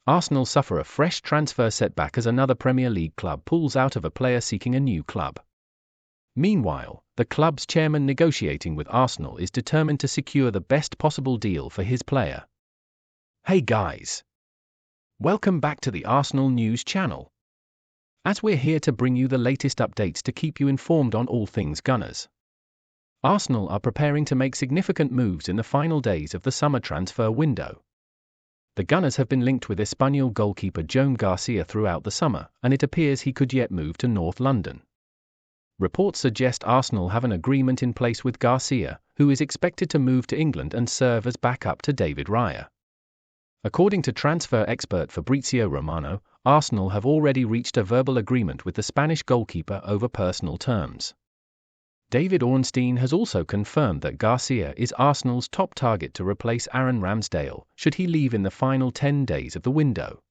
Arsenal suffer a fresh transfer setback as another Premier League club pulls out of a player seeking a new club. Meanwhile, the club's chairman negotiating with Arsenal is determined to secure the best possible deal for his player. Hey guys! Welcome back to the Arsenal News channel. As we're here to bring you the latest updates to keep you informed on all things Gunners. Arsenal are preparing to make significant moves in the final days of the summer transfer window. The Gunners have been linked with Espanyol goalkeeper Joan Garcia throughout the summer, and it appears he could yet move to North London. Reports suggest Arsenal have an agreement in place with Garcia, who is expected to move to England and serve as backup to David Raya. According to transfer expert Fabrizio Romano, Arsenal have already reached a verbal agreement with the Spanish goalkeeper over personal terms. David Ornstein has also confirmed that Garcia is Arsenal's top target to replace Aaron Ramsdale, should he leave in the final 10 days of the window.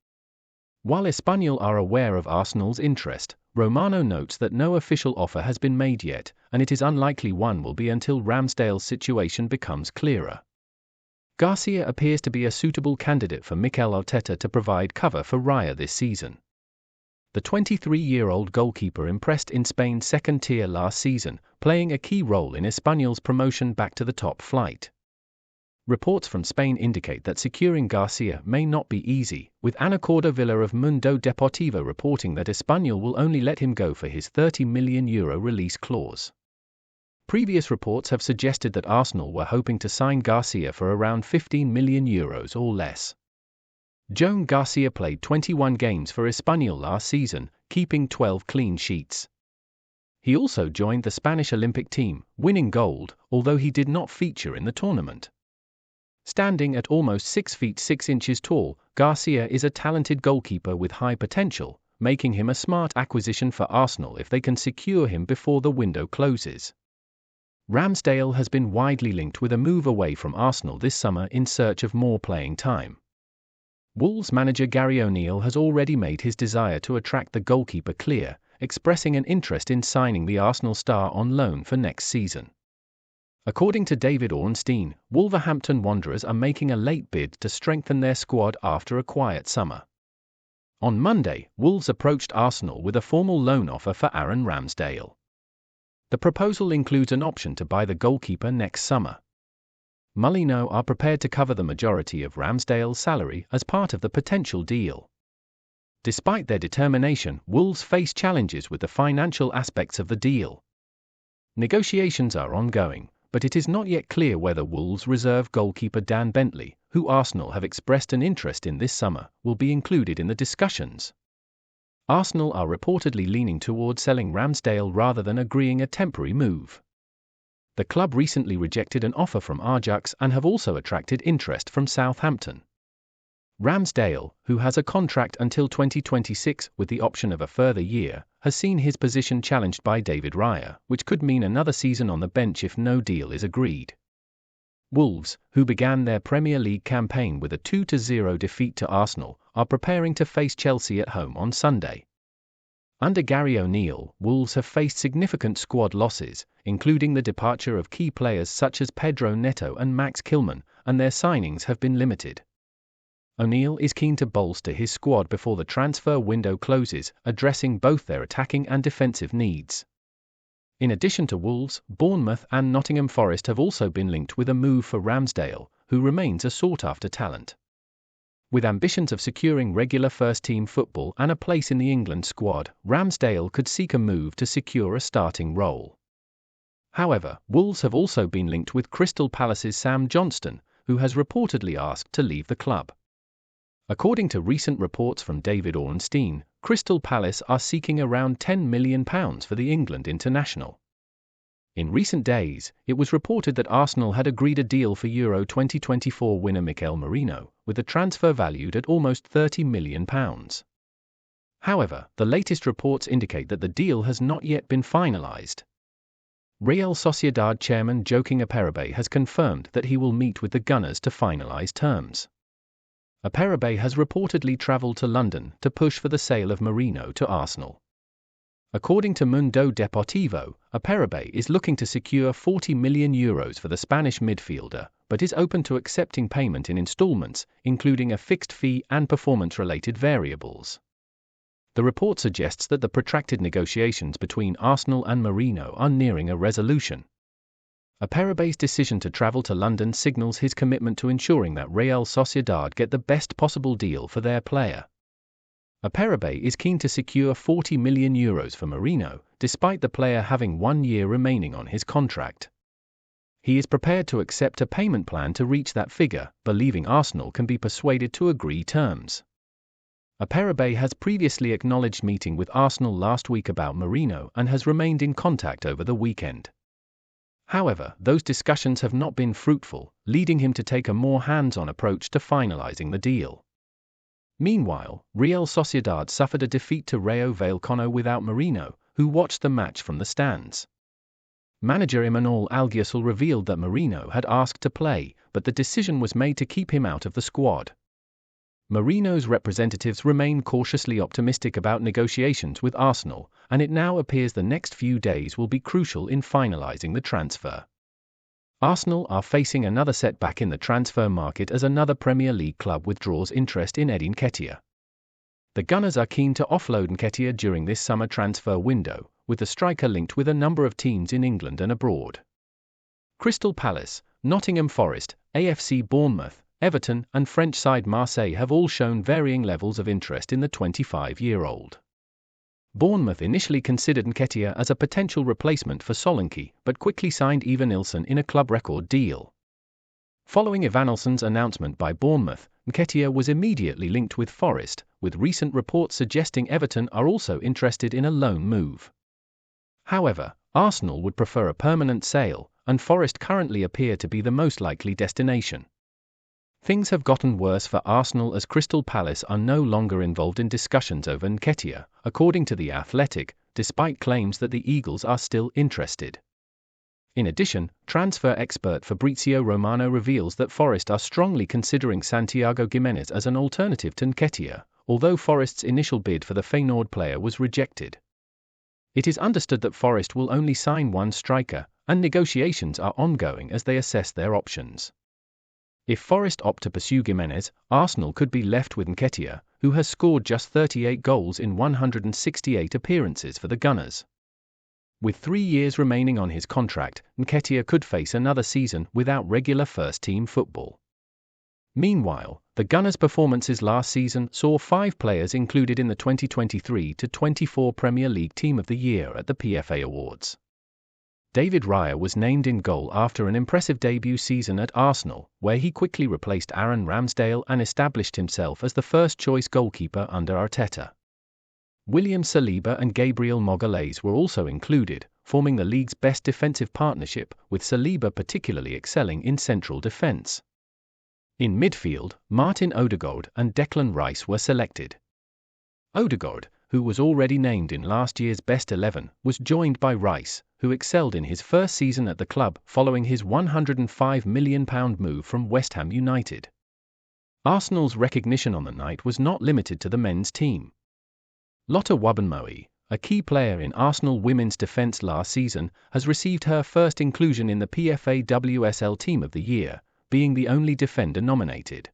While Espanyol are aware of Arsenal's interest, Romano notes that no official offer has been made yet, and it is unlikely one will be until Ramsdale's situation becomes clearer. Garcia appears to be a suitable candidate for Mikel Arteta to provide cover for Raya this season. The 23-year-old goalkeeper impressed in Spain's second tier last season, playing a key role in Espanyol's promotion back to the top flight. Reports from Spain indicate that securing Garcia may not be easy, with Ana Cordovilla of Mundo Deportivo reporting that Espanyol will only let him go for his €30 million release clause. Previous reports have suggested that Arsenal were hoping to sign Garcia for around €15 million or less. Joan Garcia played 21 games for Espanyol last season, keeping 12 clean sheets. He also joined the Spanish Olympic team, winning gold, although he did not feature in the tournament. Standing at almost 6 feet 6 inches tall, Garcia is a talented goalkeeper with high potential, making him a smart acquisition for Arsenal if they can secure him before the window closes. Ramsdale has been widely linked with a move away from Arsenal this summer in search of more playing time. Wolves manager Gary O'Neill has already made his desire to attract the goalkeeper clear, expressing an interest in signing the Arsenal star on loan for next season. According to David Ornstein, Wolverhampton Wanderers are making a late bid to strengthen their squad after a quiet summer. On Monday, Wolves approached Arsenal with a formal loan offer for Aaron Ramsdale. The proposal includes an option to buy the goalkeeper next summer. Molino are prepared to cover the majority of Ramsdale's salary as part of the potential deal. Despite their determination, Wolves face challenges with the financial aspects of the deal. Negotiations are ongoing, but it is not yet clear whether Wolves reserve goalkeeper Dan Bentley, who Arsenal have expressed an interest in this summer, will be included in the discussions. Arsenal are reportedly leaning towards selling Ramsdale rather than agreeing a temporary move. The club recently rejected an offer from Ajax and have also attracted interest from Southampton. Ramsdale, who has a contract until 2026 with the option of a further year, has seen his position challenged by David Raya, which could mean another season on the bench if no deal is agreed. Wolves, who began their Premier League campaign with a 2-0 defeat to Arsenal, are preparing to face Chelsea at home on Sunday. Under Gary O'Neill, Wolves have faced significant squad losses, including the departure of key players such as Pedro Neto and Max Kilman, and their signings have been limited. O'Neill is keen to bolster his squad before the transfer window closes, addressing both their attacking and defensive needs. In addition to Wolves, Bournemouth and Nottingham Forest have also been linked with a move for Ramsdale, who remains a sought-after talent. With ambitions of securing regular first-team football and a place in the England squad, Ramsdale could seek a move to secure a starting role. However, Wolves have also been linked with Crystal Palace's Sam Johnston, who has reportedly asked to leave the club. According to recent reports from David Ornstein, Crystal Palace are seeking around £10 million for the England international. In recent days, it was reported that Arsenal had agreed a deal for Euro 2024 winner Mikel Merino, with the transfer valued at almost £30 million. However, the latest reports indicate that the deal has not yet been finalised. Real Sociedad chairman Joaquim Aperribe has confirmed that he will meet with the Gunners to finalise terms. Aperribe has reportedly travelled to London to push for the sale of Merino to Arsenal. According to Mundo Deportivo, Aperribe is looking to secure €40 million for the Spanish midfielder, but is open to accepting payment in installments, including a fixed fee and performance-related variables. The report suggests that the protracted negotiations between Arsenal and Mourinho are nearing a resolution. Aperabé's decision to travel to London signals his commitment to ensuring that Real Sociedad get the best possible deal for their player. Aperabé is keen to secure €40 million for Mourinho, despite the player having 1 year remaining on his contract. He is prepared to accept a payment plan to reach that figure, believing Arsenal can be persuaded to agree terms. Aperabé has previously acknowledged meeting with Arsenal last week about Mourinho and has remained in contact over the weekend. However, those discussions have not been fruitful, leading him to take a more hands-on approach to finalizing the deal. Meanwhile, Real Sociedad suffered a defeat to Rayo Vallecano without Mourinho, who watched the match from the stands. Manager Imanol Alguacil revealed that Mourinho had asked to play, but the decision was made to keep him out of the squad. Mourinho's representatives remain cautiously optimistic about negotiations with Arsenal, and it now appears the next few days will be crucial in finalizing the transfer. Arsenal are facing another setback in the transfer market as another Premier League club withdraws interest in Eddie Nketiah. The Gunners are keen to offload Nketiah during this summer transfer window, with the striker linked with a number of teams in England and abroad. Crystal Palace, Nottingham Forest, AFC Bournemouth, Everton and French side Marseille have all shown varying levels of interest in the 25-year-old. Bournemouth initially considered Nketiah as a potential replacement for Solanke, but quickly signed Evanilson in a club record deal. Following Evanilson's announcement by Bournemouth, Nketiah was immediately linked with Forest, with recent reports suggesting Everton are also interested in a loan move. However, Arsenal would prefer a permanent sale, and Forest currently appear to be the most likely destination. Things have gotten worse for Arsenal as Crystal Palace are no longer involved in discussions over Nketiah, according to The Athletic, despite claims that the Eagles are still interested. In addition, transfer expert Fabrizio Romano reveals that Forest are strongly considering Santiago Giménez as an alternative to Nketiah, although Forest's initial bid for the Feyenoord player was rejected. It is understood that Forest will only sign one striker, and negotiations are ongoing as they assess their options. If Forest opt to pursue Giménez, Arsenal could be left with Nketiah, who has scored just 38 goals in 168 appearances for the Gunners. With 3 years remaining on his contract, Nketiah could face another season without regular first-team football. Meanwhile, the Gunners' performances last season saw 5 players included in the 2023-24 Premier League Team of the Year at the PFA Awards. David Raya was named in goal after an impressive debut season at Arsenal, where he quickly replaced Aaron Ramsdale and established himself as the first-choice goalkeeper under Arteta. William Saliba and Gabriel Magalhaes were also included, forming the league's best defensive partnership, with Saliba particularly excelling in central defence. In midfield, Martin Odegaard and Declan Rice were selected. Odegaard, who was already named in last year's Best 11, was joined by Rice, who excelled in his first season at the club following his £105 million move from West Ham United. Arsenal's recognition on the night was not limited to the men's team. Lotte Wubbenmoe, a key player in Arsenal women's defence last season, has received her first inclusion in the PFA WSL Team of the Year, being the only defender nominated.